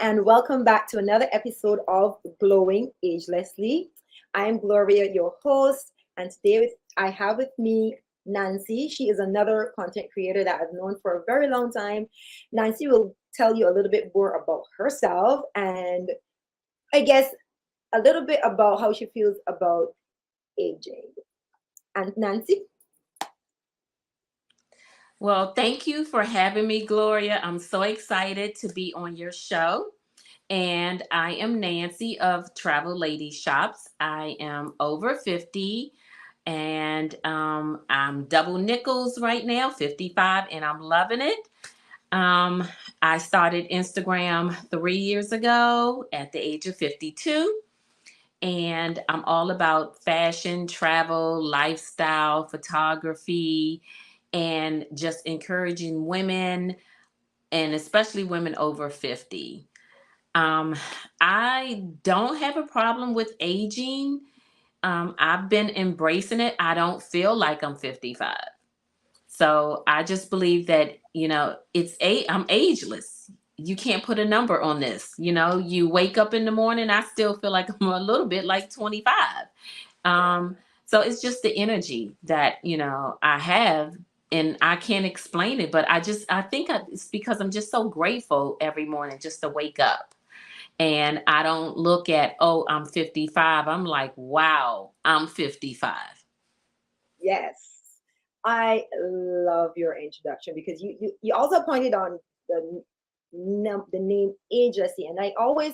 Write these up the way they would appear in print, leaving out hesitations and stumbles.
and welcome back to another episode of Glo-ing Agelessly. I'm Gloria, your host, and today I have with me Nancy. She is another content creator that I've known for a very long time. Nancy will tell you a little bit more about herself and I guess a little bit about how she feels about aging. And Nancy? Well, thank you for having me, Gloria. I'm so excited to be on your show. And I am Nancy of Travel Lady Shops. I am over 50 and I'm double nickels right now, 55, and I'm loving it. Um, I started Instagram 3 years ago at the age of 52. And I'm all about fashion, travel, lifestyle, photography, and just encouraging women and especially women over 50. Um, I don't have a problem with aging. I've been embracing it. I don't feel like I'm 55. So I just believe that, I'm ageless. You can't put a number on this. You wake up in the morning, I still feel like I'm a little bit like 25. Um, so it's just the energy that, I have, and I can't explain it, but I think it's because I'm just so grateful every morning just to wake up. And I don't look at, oh, I'm 55. I'm like, wow, I'm 55. Yes. I love your introduction because you also pointed on the the name agelessly, and I always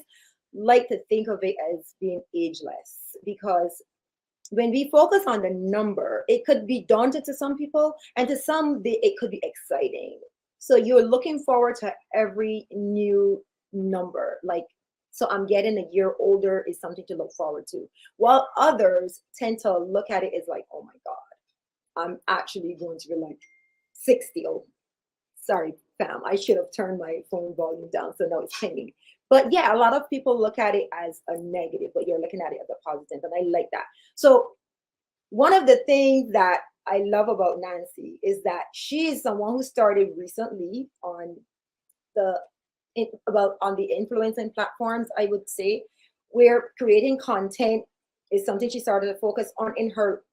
like to think of it as being ageless because when we focus on the number, it could be daunting to some people, and to some it could be exciting. So you're looking forward to every new number, like, so I'm getting a year older is something to look forward to, while others tend to look at it as like, oh my god, I'm actually going to be like 60. Oh, sorry, fam. I should have turned my phone volume down so now it's pinging. But yeah, a lot of people look at it as a negative, but you're looking at it as a positive, and I like that. So one of the things that I love about Nancy is that she is someone who started recently on the on the influencing platforms, I would say, where creating content is something she started to focus on in her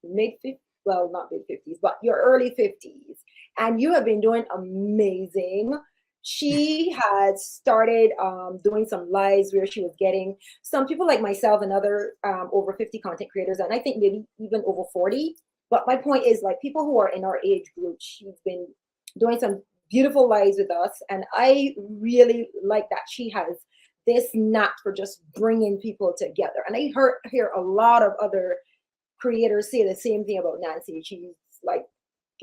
mid 50s, well, not mid 50s, but your early 50s. And you have been doing amazing. She had started doing some lives where she was getting some people like myself and other over 50 content creators, and I think maybe even over 40. But my point is, like, people who are in our age group, she's been doing some beautiful lives with us. And I really like that she has this knack for just bringing people together. And I hear a lot of other creators say the same thing about Nancy. She's like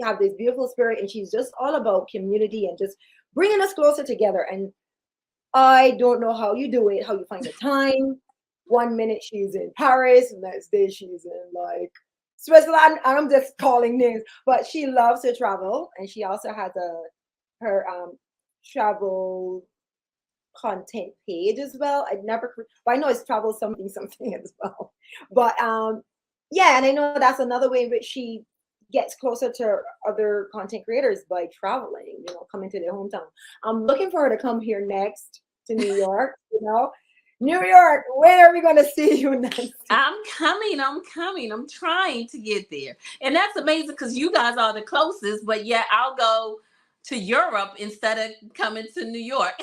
have this beautiful spirit, and she's just all about community and just bringing us closer together. And I don't know how you do it, how you find the time. One minute she's in Paris, the next day she's in like Switzerland. I'm just calling names, but she loves to travel, and she also has her travel content page as well. But I know it's travel something something as well. But yeah, and I know that's another way in which she gets closer to other content creators by traveling, coming to their hometown. I'm looking for her to come here next to New York, New York, where are we going to see you next? I'm coming. I'm coming. I'm trying to get there. And that's amazing because you guys are the closest, but yeah, I'll go to Europe instead of coming to New York.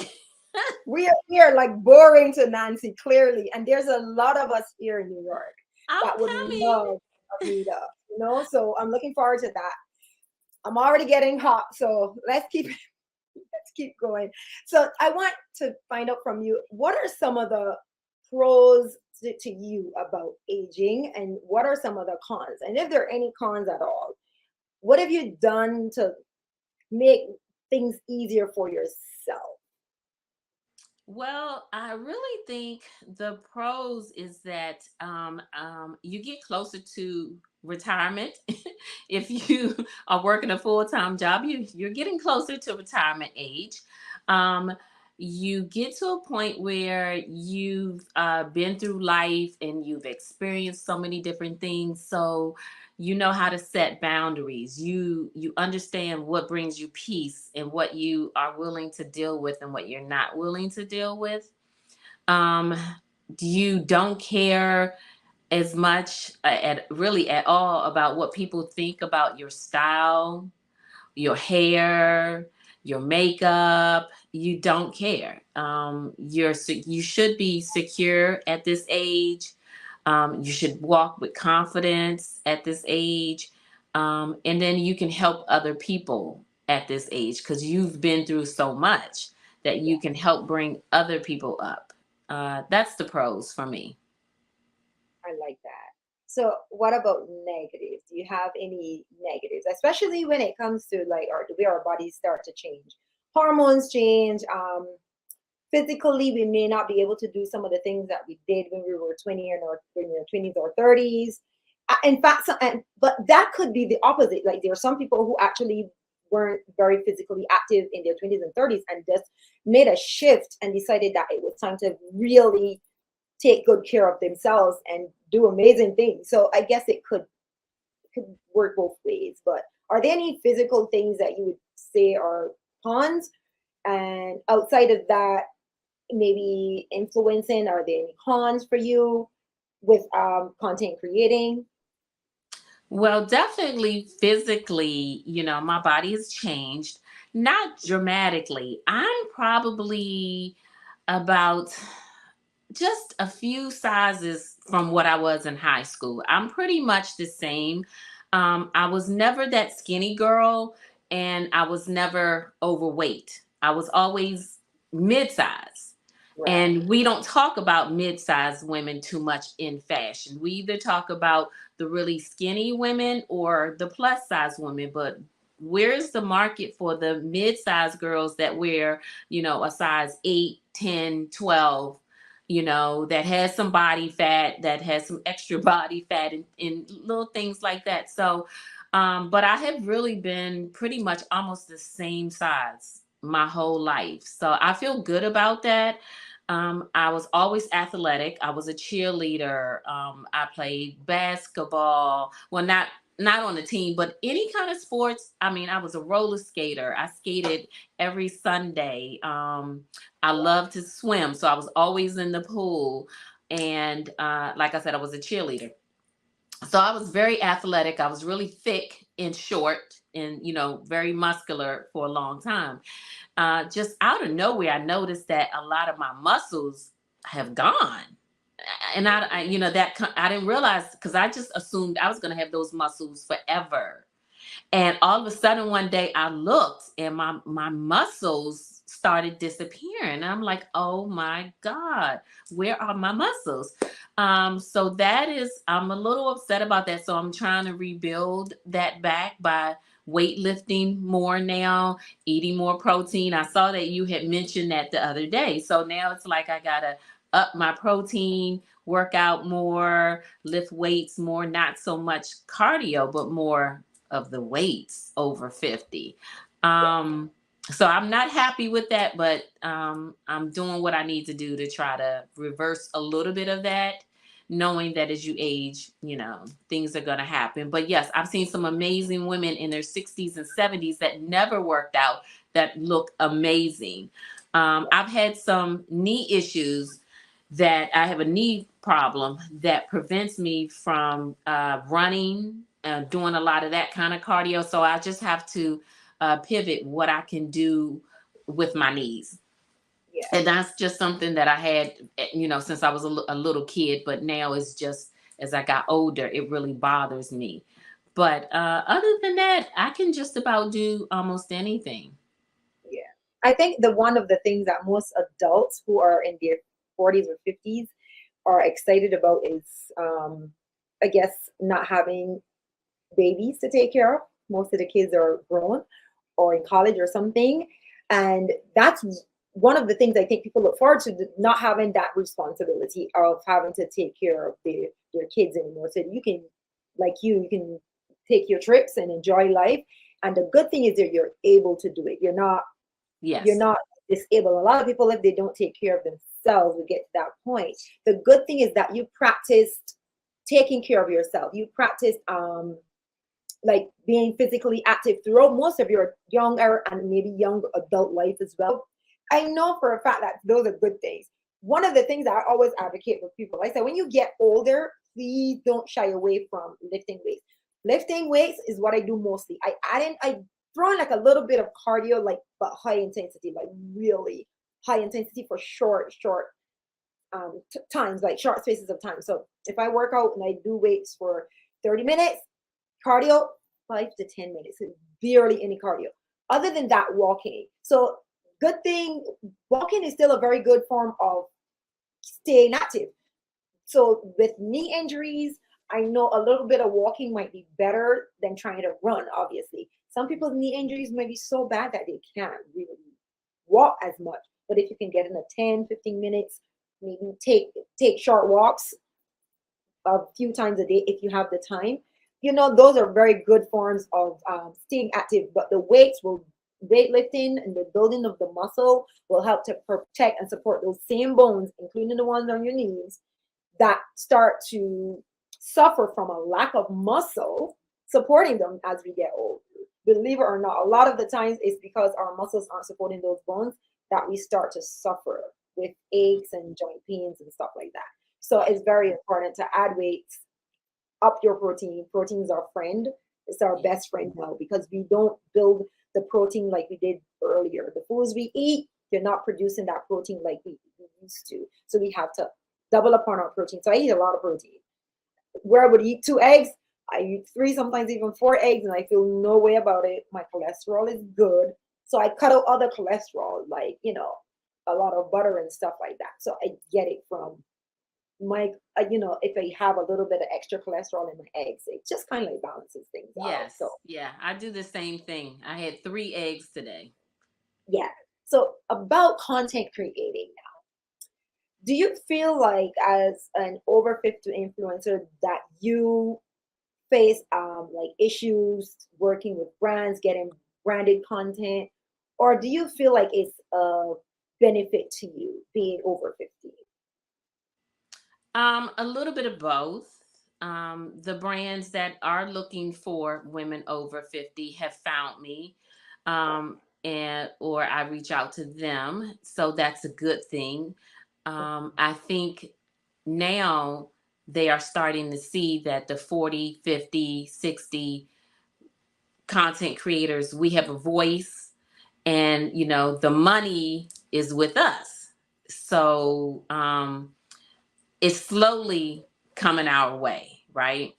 We are like boring to Nancy, clearly. And there's a lot of us here in New York I'm that would coming. love a meetup, So I'm looking forward to that. I'm already getting hot, so let's keep going. So I want to find out from you, what are some of the pros to you about aging, and what are some of the cons? And if there are any cons at all, what have you done to make things easier for yourself? Well, I really think the pros is that you get closer to retirement. If you are working a full time job, you're getting closer to retirement age. Um, you get to a point where you've been through life and you've experienced so many different things. So you know how to set boundaries. You understand what brings you peace and what you are willing to deal with and what you're not willing to deal with. Um, you don't care as much at really at all about what people think about your style, your hair, your makeup. You don't care. You should be secure at this age. You should walk with confidence at this age, and then you can help other people at this age because you've been through so much that Yeah, you can help bring other people up. That's the pros for me. I like that. So what about negatives? Do you have any negatives, especially when it comes to like our the way our bodies start to change? Hormones change. Physically, we may not be able to do some of the things that we did when we were 20 or when we were 20s or 30s. In fact, but that could be the opposite. Like there are some people who actually weren't very physically active in their 20s and 30s and just made a shift and decided that it was time to really take good care of themselves and do amazing things. So I guess it could work both ways. But are there any physical things that you would say are cons? And outside of that, maybe influencing, are there any cons for you with content creating? Well, definitely physically, my body has changed, not dramatically. I'm probably about just a few sizes from what I was in high school. I'm pretty much the same. I was never that skinny girl, and I was never overweight. I was always mid size. Right. And we don't talk about mid-sized women too much in fashion. We either talk about the really skinny women or the plus size women, but where's the market for the mid-sized girls that wear, a size 8, 10, 12, that has some body fat, that has some extra body fat and little things like that. So, but I have really been pretty much almost the same size my whole life. So I feel good about that. I was always athletic. I was a cheerleader. I played basketball. Well, not on the team, but any kind of sports. I mean, I was a roller skater. I skated every Sunday. I love to swim, so I was always in the pool. And like I said, I was a cheerleader. So I was very athletic. I was really thick and short and, very muscular for a long time. Just out of nowhere, I noticed that a lot of my muscles have gone. And I didn't realize because I just assumed I was going to have those muscles forever. And all of a sudden one day I looked and my muscles started disappearing. I'm like, oh my God, where are my muscles? So that is, I'm a little upset about that. So I'm trying to rebuild that back by weightlifting more now, eating more protein. I saw that you had mentioned that the other day. So now it's like I gotta up my protein, work out more, lift weights more, not so much cardio, but more of the weights over 50. Um, so I'm not happy with that, but I'm doing what I need to do to try to reverse a little bit of that, knowing that as you age, things are going to happen. But yes, I've seen some amazing women in their 60s and 70s that never worked out that look amazing. I've had some knee issues that I have a knee problem that prevents me from running, doing a lot of that kind of cardio. So I just have to pivot what I can do with my knees. Yeah. And that's just something that I had, since I was a little kid, but now it's just as I got older, it really bothers me. But other than that, I can just about do almost anything. Yeah. I think the one of the things that most adults who are in their 40s or 50s are excited about is, I guess, not having babies to take care of. Most of the kids are grown or in college or something. And that's one of the things I think people look forward to, not having that responsibility of having to take care of their kids anymore. So you can, like you can take your trips and enjoy life. And the good thing is that you're able to do it. You're Yes. not disabled. A lot of people, if they don't take care of themselves, will get to that point. The good thing is that you practiced taking care of yourself. You practiced like being physically active throughout most of your younger and maybe young adult life as well. I know for a fact that those are good things. One of the things that I always advocate for people, like I said, when you get older, please don't shy away from lifting weights. Lifting weights is what I do mostly. I throw in like a little bit of cardio, like but high intensity, like really high intensity for short times, like short spaces of time. So if I work out and I do weights for 30 minutes, cardio 5 to 10 minutes, barely any cardio. Other than that, walking. So good thing, walking is still a very good form of staying active. So with knee injuries, I know a little bit of walking might be better than trying to run, obviously. Some people's knee injuries might be so bad that they can't really walk as much. But if you can get in a 10, 15 minutes, maybe take short walks a few times a day if you have the time. Those are very good forms of staying active. But the weightlifting and the building of the muscle will help to protect and support those same bones, including the ones on your knees, that start to suffer from a lack of muscle supporting them as we get old. Believe it or not, a lot of the times it's because our muscles aren't supporting those bones that we start to suffer with aches and joint pains and stuff like that. So it's very important to add weights, up your protein. Protein is our friend. It's our best friend now because we don't build the protein like we did earlier. The foods we eat, they're not producing that protein like we used to. So we have to double up on our protein. So I eat a lot of protein. Where I would eat 2 eggs, I eat 3, sometimes even 4 eggs, and I feel no way about it. My cholesterol is good. So I cut out other cholesterol, like, a lot of butter and stuff like that. So I get it from if I have a little bit of extra cholesterol in my eggs, it just kind of like balances things out. Yes. So Yeah, I do the same thing. I had 3 eggs today. yeah. So about content creating now, do you feel like as an over 50 influencer that you face like issues working with brands, getting branded content, or do you feel like it's a benefit to you being over 50? A little bit of both. The brands that are looking for women over 50 have found me, and or I reach out to them, so that's a good thing. I think now they are starting to see that the 40, 50, 60 content creators, we have a voice, and the money is with us. So it's slowly coming our way, right?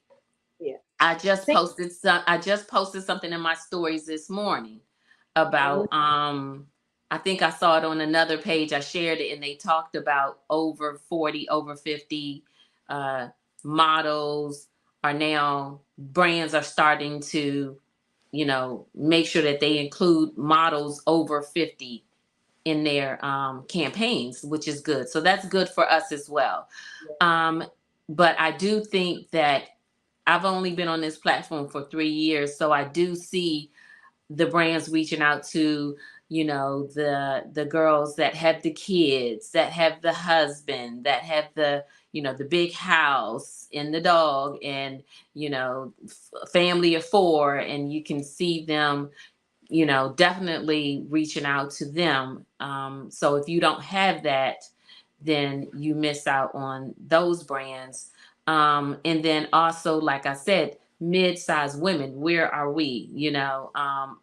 Yeah. I just posted something in my stories this morning about I think I saw it on another page. I shared it and they talked about over 40, over 50 uh models are now, brands are starting to, make sure that they include models over 50 in their campaigns, which is good. So that's good for us as well. Um, but I do think that I've only been on this platform for 3 years, so I do see the brands reaching out to, the girls that have the kids, that have the husband, that have the, the big house and the dog, and family of 4, and you can see them, definitely reaching out to them. So if you don't have that, then you miss out on those brands. And then also, like I said, mid-sized women, where are we?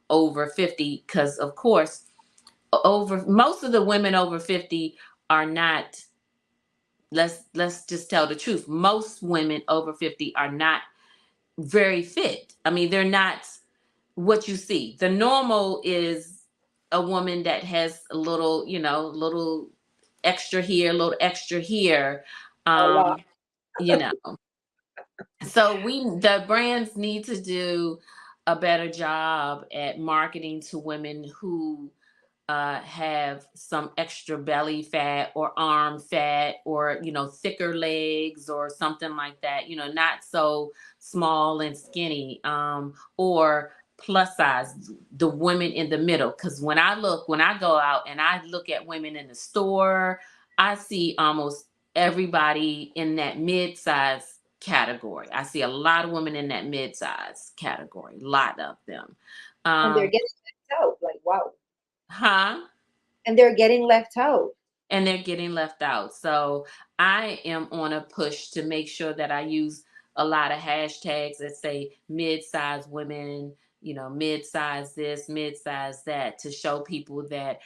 Over 50, because of course, over most of the women over 50 are not. Let's just tell the truth. Most women over 50 are not very fit. I mean, they're not what you see. The normal is a woman that has a little, little extra here, a little extra here. A lot. Um, you know. So the brands need to do a better job at marketing to women who have some extra belly fat or arm fat, or thicker legs or something like that, not so small and skinny, or plus size, the women in the middle. Because when I go out and I look at women in the store, I see almost everybody in that mid-size category. I see a lot of women in that mid-size category, a lot of them. And they're getting left out. Like, wow. Huh? And they're getting left out. And they're getting left out. So I am on a push to make sure that I use a lot of hashtags that say mid-size women, mid-size this, mid-size that, to show people that,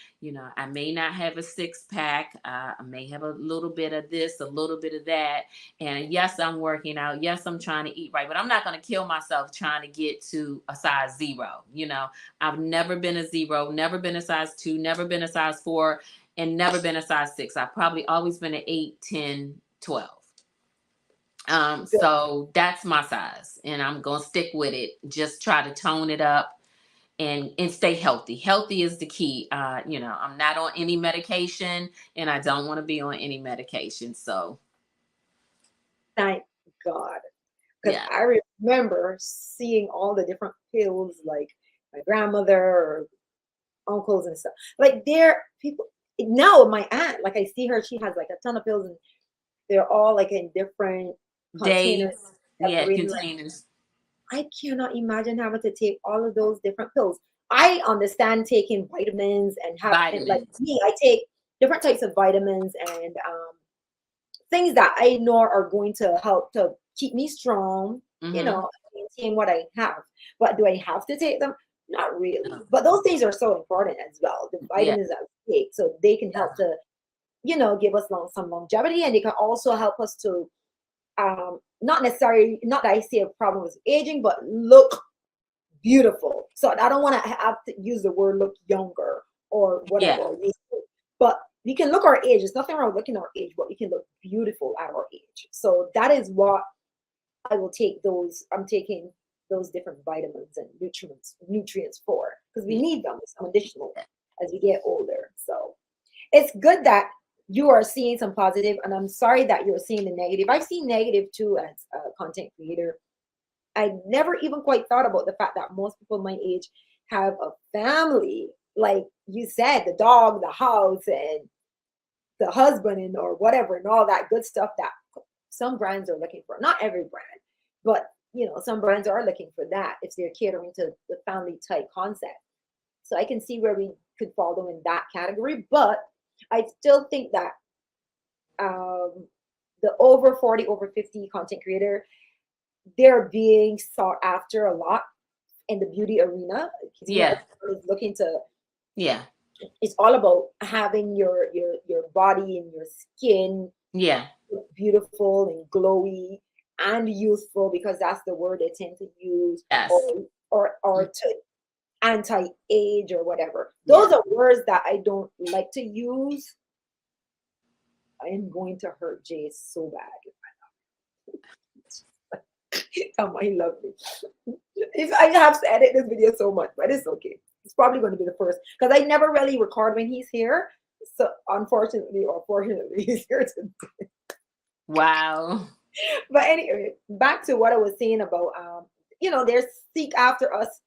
I may not have a six pack. I may have a little bit of this, a little bit of that. And yes, I'm working out. Yes, I'm trying to eat right, but I'm not going to kill myself trying to get to a size 0. I've never been a 0, never been a size 2, never been a size 4, and never been a size 6. I've probably always been an 8, 10, 12. So that's my size, and I'm going to stick with it. Just try to tone it up and stay healthy. Healthy is the key. I'm not on any medication, and I don't want to be on any medication. So Thank God. Because yeah. I remember seeing all the different pills, like my grandmother or uncles and stuff. Like they're people now, my aunt, like I see her, she has like a ton of pills and they're all like in different Days, containers. yeah, Separated. Like, containers. I cannot imagine having to take all of those different pills. I understand taking vitamins and having, like Vitamins. me, I take different types of vitamins and things that I know are going to help to keep me strong, Mm-hmm. maintain what I have. But do I have to take them? Not really. Oh, But those things are so important as well. The yeah. vitamins that we take, so they can help to, give us some longevity, and they can also help us to, not necessarily, not that I see a problem with aging, but look beautiful. So I don't want to have to use the word look younger or whatever. Yeah. But we can look our age. There's nothing wrong with looking our age, but we can look beautiful at our age. So that is what I will take those. I'm taking those different vitamins and nutrients for, because we Yeah. need them, some additional as we get older. So it's good that you are seeing some positive, and I'm sorry that you're seeing the negative. I've seen negative too as a content creator. I never even quite thought about the fact that most people my age have a family. Like you said, the dog, the house, and the husband, and or whatever, and all that good stuff that some brands are looking for. Not every brand, but some brands are looking for that if they're catering to the family type concept. So I can see where we could follow in that category, but I still think that the over 40, over 50 content creator, they're being sought after a lot in the beauty arena. Yeah. Everybody's looking to. Yeah. It's all about having your body and your skin Yeah. beautiful and glowy and youthful, because that's the word they tend to use, Yes. or to anti-age or whatever. Yeah. Those are words that I don't like to use. I am going to hurt Jay so bad. Come on, he loves me. If I have to edit this video so much, but it's okay. It's probably going to be the first, because I never really record when he's here. So unfortunately or fortunately, he's here today. Wow. But anyway, back to what I was saying about they seek after us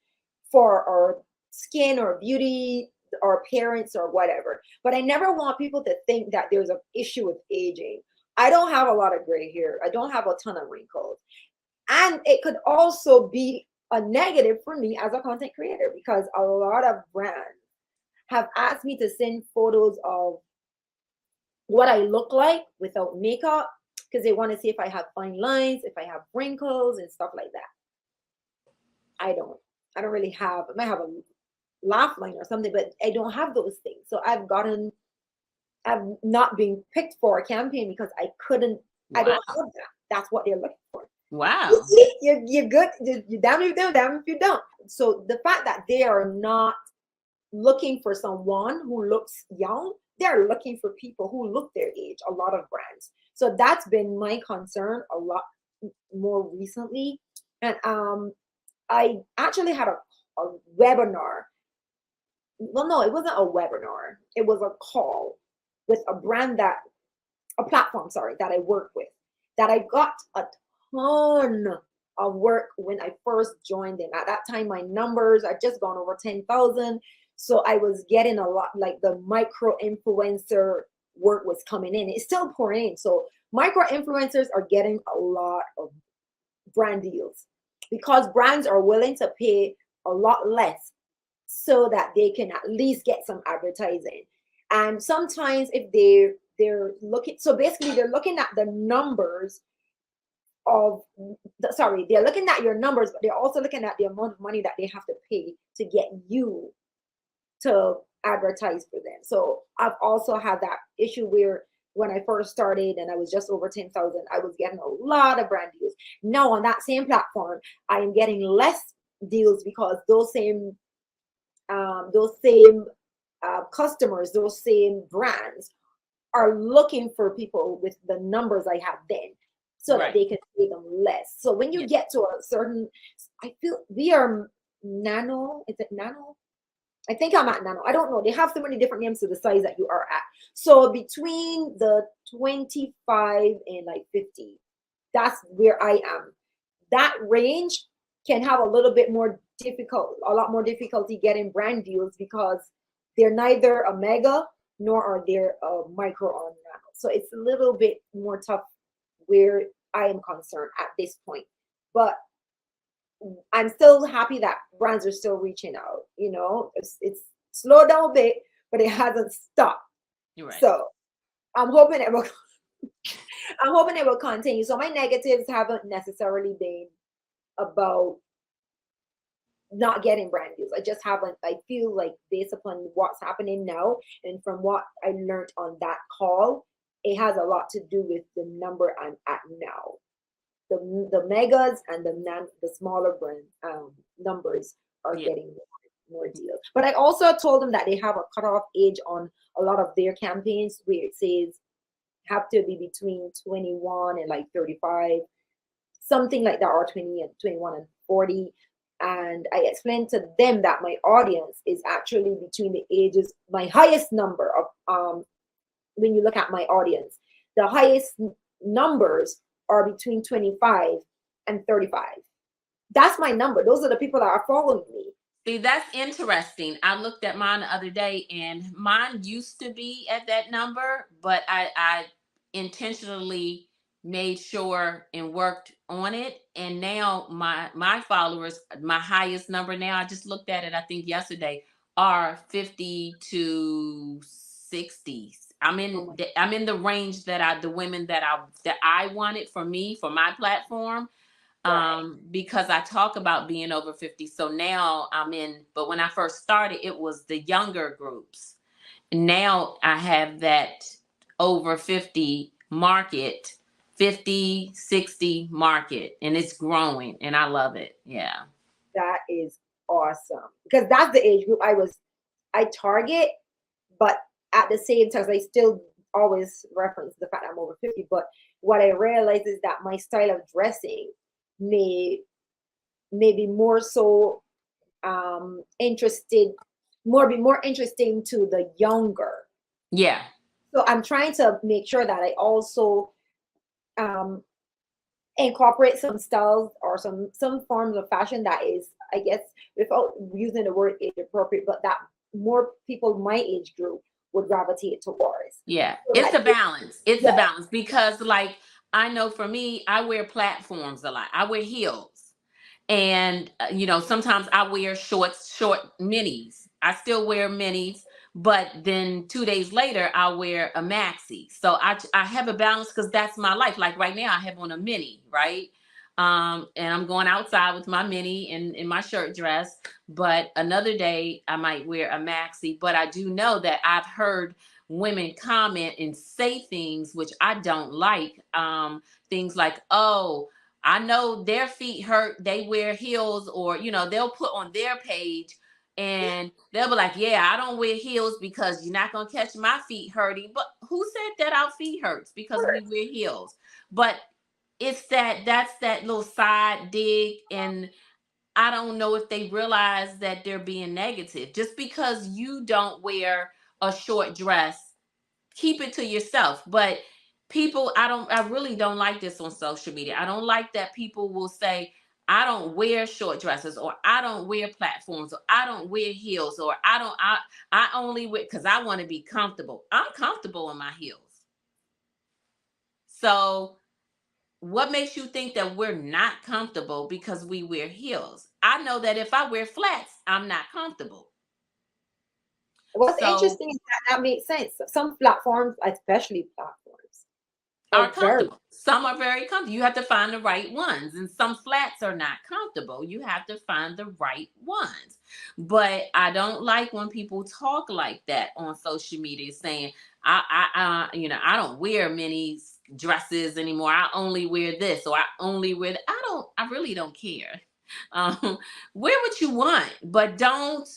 for our skin or beauty or appearance or whatever. But I never want people to think that there's an issue with aging. I don't have a lot of gray hair. I don't have a ton of wrinkles. And it could also be a negative for me as a content creator, because a lot of brands have asked me to send photos of what I look like without makeup, because they want to see if I have fine lines, if I have wrinkles and stuff like that. I don't really have. I might have a laugh line or something, but I don't have those things. So I've not been picked for a campaign because I couldn't. Wow. I don't have that. That's what they're looking for. Wow. You're good. You're damn if you do, damn if you don't. So the fact that they are not looking for someone who looks young, they're looking for people who look their age, a lot of brands. So that's been my concern a lot more recently. And I actually had a webinar. Well, no, it wasn't a webinar. It was a call with a platform, sorry, that I work with, that I got a ton of work when I first joined them. At that time, my numbers had just gone over 10,000. So I was getting a lot, like the micro influencer work was coming in. It's still pouring in. So micro influencers are getting a lot of brand deals because brands are willing to pay a lot less so that they can at least get some advertising. And sometimes if they're looking, so basically they're looking at the numbers of sorry, they're looking at your numbers, but they're also looking at the amount of money that they have to pay to get you to advertise for them. So I've also had that issue where when I first started and I was just over 10,000, I was getting a lot of brand deals. Now on that same platform, I am getting less deals because those same customers, those same brands are looking for people with the numbers I have then so that Right. they can pay them less. So when you Yeah. get to a certain, I feel we are nano, is it nano? I think I'm at nano. I don't know. They have so many different names to the size that you are at. So between the 25 and like 50, that's where I am. That range can have a little bit more difficult, a lot more difficulty getting brand deals because they're neither a mega nor are they a micro or nano. So it's a little bit more tough where I am concerned at this point. But I'm still happy that brands are still reaching out. It's slowed down a bit, but it hasn't stopped. You're right. So I'm hoping it will. I'm hoping it will continue. So my negatives haven't necessarily been about not getting brand deals. I just haven't. I feel like based upon what's happening now and from what I learned on that call, it has a lot to do with the number I'm at now. The megas and the smaller brand numbers are Yeah. getting more deals. But I also told them that they have a cutoff age on a lot of their campaigns where it says have to be between 21 and like 35, something like that, or 20 and 21 and 40. And I explained to them that my audience is actually between the ages, my highest number of when you look at my audience, the highest numbers are between 25 and 35. That's my number. Those are the people that are following me. See, that's interesting. I looked at mine the other day, and mine used to be at that number, but I intentionally made sure and worked on it. And now my followers, my highest number now, I just looked at it, I think yesterday, are 50 to 60s. Oh my, I'm in the range that the women that I wanted for me, for my platform, right. because I talk about being over 50. So now I'm in, but when I first started, it was the younger groups. Now I have that over 50 market, 50, 60 market, and it's growing and I love it. Yeah. That is awesome. Because that's the age group I target, but at the same time, I still always reference the fact I'm over 50. But what I realize is that my style of dressing may be more so interested be more interesting to the younger. Yeah. So I'm trying to make sure that I also um, incorporate some styles or some forms of fashion that is, I guess, without using the word age appropriate, but that more people my age group would gravitate towards. Yeah, So it's that a balance. It's a yeah, balance because, like, I know for me, I wear platforms a lot. I wear heels, and sometimes I wear short minis. I still wear minis, but then 2 days later, I'll wear a maxi. So I have a balance because that's my life. Like right now, I have on a mini, right? And I'm going outside with my mini and in my shirt dress. But another day, I might wear a maxi. But I do know that I've heard women comment and say things which I don't like. Things like, "Oh, I know their feet hurt. They wear heels," or they'll put on their page and they'll be like, "Yeah, I don't wear heels because you're not gonna catch my feet hurting." But who said that our feet hurts because we wear heels? But that's that little side dig, and I don't know if they realize that they're being negative. Just because you don't wear a short dress, keep it to yourself. But people, I really don't like this on social media. I don't like that people will say, I don't wear short dresses, or I don't wear platforms, or I don't wear heels, or I only wear because I want to be comfortable. I'm comfortable in my heels. So what makes you think that we're not comfortable because we wear heels? I know that if I wear flats, I'm not comfortable. What's So interesting is that makes sense. Some platforms, especially platforms, are are very. comfortable. Some are very comfortable. You have to find the right ones. And some flats are not comfortable. You have to find the right ones. But I don't like when people talk like that on social media saying, I don't wear many dresses anymore. I only wear this, or I only wear that. I really don't care. Wear what you want, but don't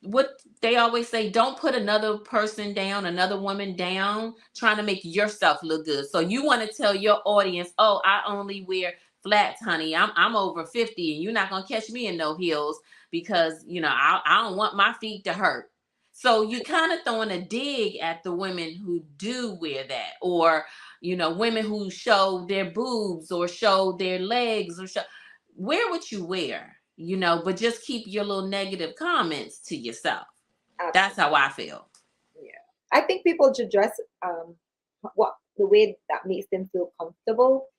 what they always say, don't put another person down, another woman down, trying to make yourself look good. So you want to tell your audience, oh, I only wear flats, honey. I'm over 50 and you're not gonna catch me in no heels because I don't want my feet to hurt. So you kind of throwing a dig at the women who do wear that, or women who show their boobs or show their legs, or wear what you wear, but just keep your little negative comments to yourself. That's how Absolutely. I feel. Yeah. I think people should dress what the way that makes them feel comfortable.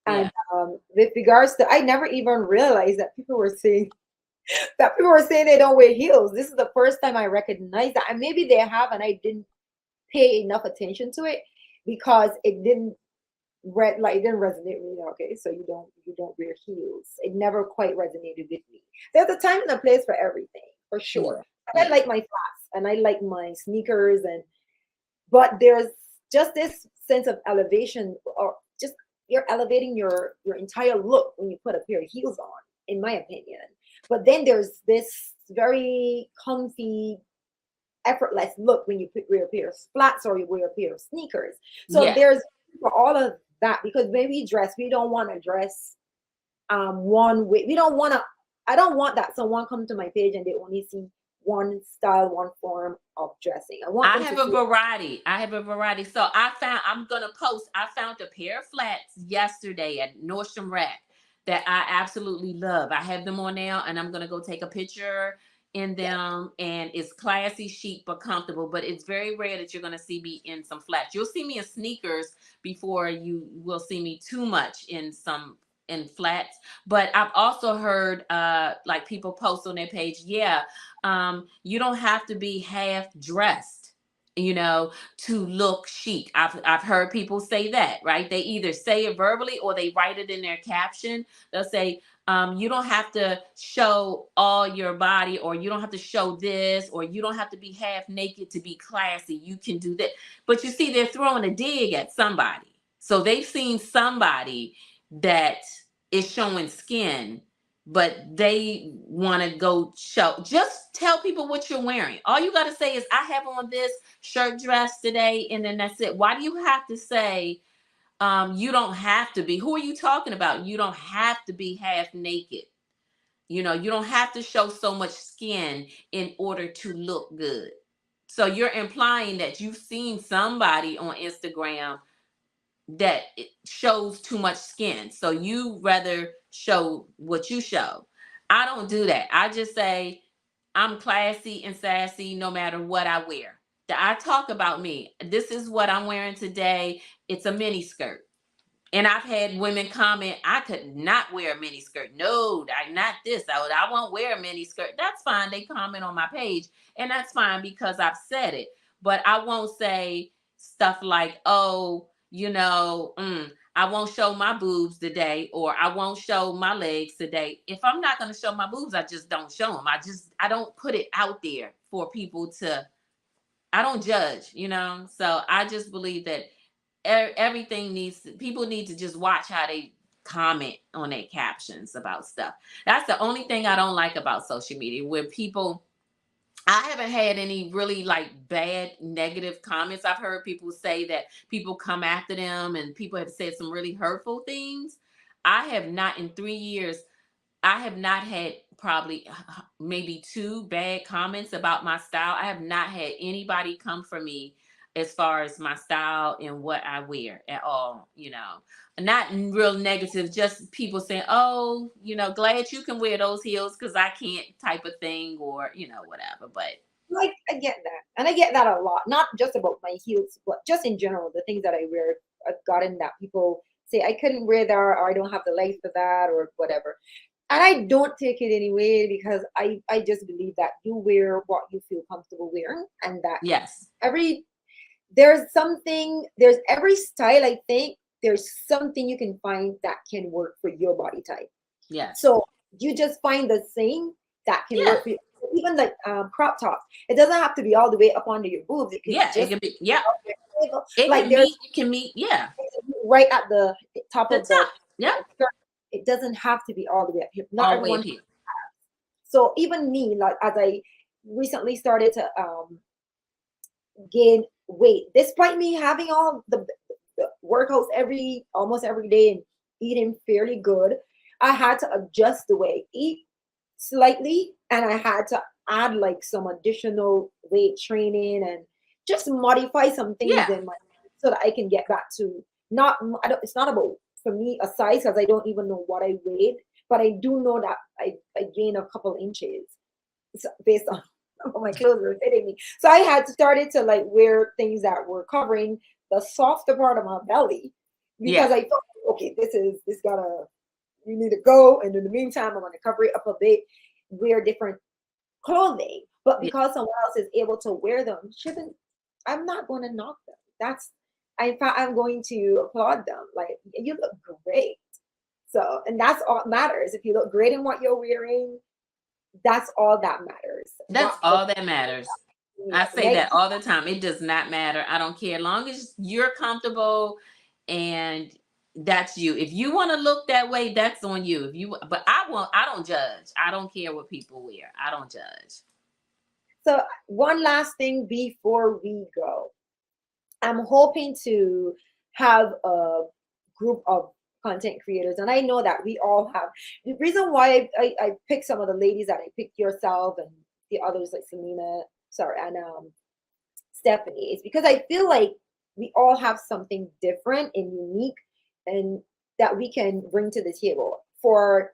And Yeah. with regards to, I never even realized that people were saying they don't wear heels. This is the first time I recognized that. And maybe they have, and I didn't pay enough attention to it because it didn't resonate with me. Okay, so you don't wear heels. It never quite resonated with me. There's a time and a place for everything, for sure. Yeah. I Yeah. like my flats and I like my sneakers, but there's just this sense of elevation, or just you're elevating your entire look when you put a pair of heels on, in my opinion. But then there's this very comfy, effortless look when you wear a pair of flats or you wear a pair of sneakers. So Yeah. there's for all of that, because when we dress, we don't want to dress one way. We don't want to. I don't want that someone come to my page and they only see one style, one form of dressing. I want I them to have a see. variety. I have a variety. So I'm going to post, I found a pair of flats yesterday at Nordstrom Rack that I absolutely love. I have them on now, and I'm going to go take a picture in Yes, them. And it's classy, chic, but comfortable. But it's very rare that you're going to see me in some flats. You'll see me in sneakers before you will see me too much in flats. But I've also heard like people post on their page, yeah, you don't have to be half dressed, to look chic. I've heard people say that, right? They either say it verbally or they write it in their caption. They'll say, you don't have to show all your body, or you don't have to show this, or you don't have to be half naked to be classy. You can do that. But you see, they're throwing a dig at somebody. So they've seen somebody that is showing skin, but they want to go show. Just tell people what you're wearing. All you got to say is, I have on this shirt dress today, and then that's it. Why do you have to say, you don't have to be? Who are you talking about? You don't have to be half naked. You don't have to show so much skin in order to look good. So you're implying that you've seen somebody on Instagram that it shows too much skin. So you rather show what you show. I don't do that. I just say I'm classy and sassy no matter what I wear. I talk about me. This is what I'm wearing today. It's a mini skirt. And I've had women comment, I could not wear a mini skirt. No, not this. I won't wear a mini skirt. That's fine. They comment on my page, and that's fine because I've said it. But I won't say stuff like, oh, I won't show my boobs today, or I won't show my legs today. If I'm not going to show my boobs, I just don't show them. I don't put it out there for people to, I don't judge. So I just believe that everything people need to just watch how they comment on their captions about stuff. That's the only thing I don't like about social media, where people, I haven't had any really like bad negative comments. I've heard people say that people come after them, and people have said some really hurtful things. I have not, in 3 years, I have not had probably maybe two bad comments about my style. I have not had anybody come for me as far as my style and what I wear at all, not real negative, just people saying, oh, glad you can wear those heels because I can't type of thing, or, whatever. But like, I get that. And I get that a lot, not just about my heels, but just in general, the things that I wear. I've gotten that people say I couldn't wear that, or I don't have the legs for that, or whatever. And I don't take it anyway, because I just believe that you wear what you feel comfortable wearing, and that yes, there's every style, I think there's something you can find that can work for your body type. yes, So you just find the same that can yeah, work for you. Even like crop tops, it doesn't have to be all the way up onto your boobs. It can yeah, it just can be, yeah, like there's yeah, right at the top the of the top, yeah, skirt. It doesn't have to be all the way up here. Not all the way up everyone. here. So even me, like, as I recently started to gain weight, despite me having all the workouts almost every day and eating fairly good, I had to adjust the way I eat slightly, and I had to add like some additional weight training and just modify some things Yeah, in my, so that I can get back to, not I don't, it's not about for me a size, because I don't even know what I weighed, but I do know that I gained a couple inches based on how my clothes were fitting me. So I had started to like wear things that were covering the softer part of my belly, yeah, because I felt, okay, this gotta, you need to go, and in the meantime I'm gonna cover it up a bit, wear different clothing. But yeah. because someone else is able to wear them, shouldn't, I'm not going to knock them. That's, in fact, I'm going to applaud them. Like, you look great. So, and that's all that matters. If you look great in what you're wearing, that's all that matters. That's Not the all that matters. I say next. that all the time. It does not matter. I don't care. As long as you're comfortable and that's you. If you want to look that way, that's on you. But I don't judge. I don't care what people wear. I don't judge. So one last thing before we go. I'm hoping to have a group of content creators, and I know that we all have. The reason why I picked some of the ladies that I picked, yourself and the others like Selena, sorry, and Stephanie, is because I feel like we all have something different and unique, and that we can bring to the table. For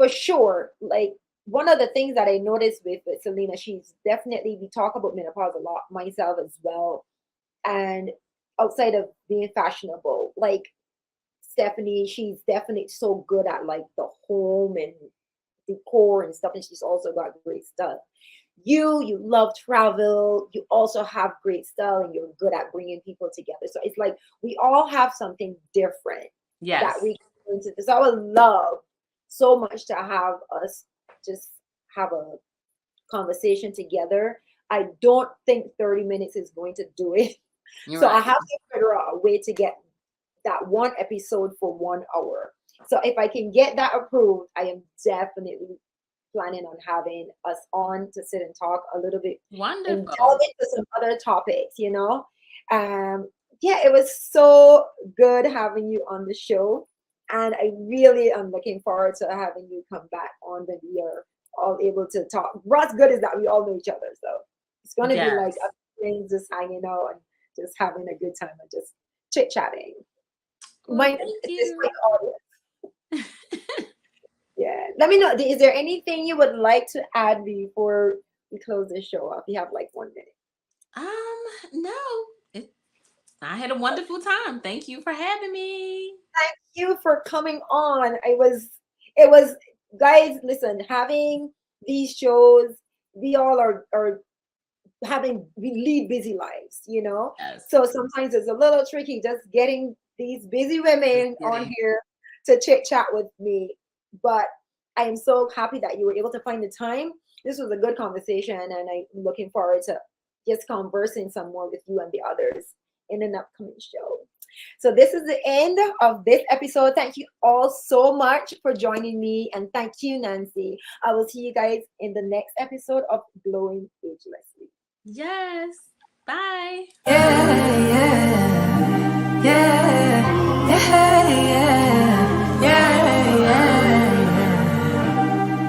sure, like, one of the things that I noticed with Selena, she's definitely, we talk about menopause a lot, myself as well, and outside of being fashionable, like Stephanie, she's definitely so good at like the home and decor and stuff, and she's also got great stuff. You love travel, you also have great style, and you're good at bringing people together. So it's like we all have something different that Yes. we can bring to this. I would love so much to have us just have a conversation together. I don't think 30 minutes is going to do it. You're So I right. have to figure out a way to get that one episode for 1 hour. So if I can get that approved, I am definitely planning on having us on to sit and talk a little bit and delve Wonderful. into some other topics. Yeah, it was so good having you on the show. And I really am looking forward to having you come back on when we are all able to talk. What's good is that we all know each other. So it's going to be like Yes. a thing, just hanging out and just having a good time and just chit chatting. Well, My thank this you. my audience. Yeah. Let me know. Is there anything you would like to add before we close this show off? You have like 1 minute. No. It, I had a wonderful time. Thank you for having me. Thank you for coming on. It was guys, listen, having these shows, we all are having, we lead busy lives. Yes. So sometimes it's a little tricky just getting these busy Just women on kidding. here to chit chat with me. But I am so happy that you were able to find the time. This was a good conversation, and I'm looking forward to just conversing some more with you and the others in an upcoming show. So this is the end of this episode. Thank you all so much for joining me, and thank you, Nancy. I will see you guys in the next episode of Glo-ing Agelessly. Yes. Bye. Yeah.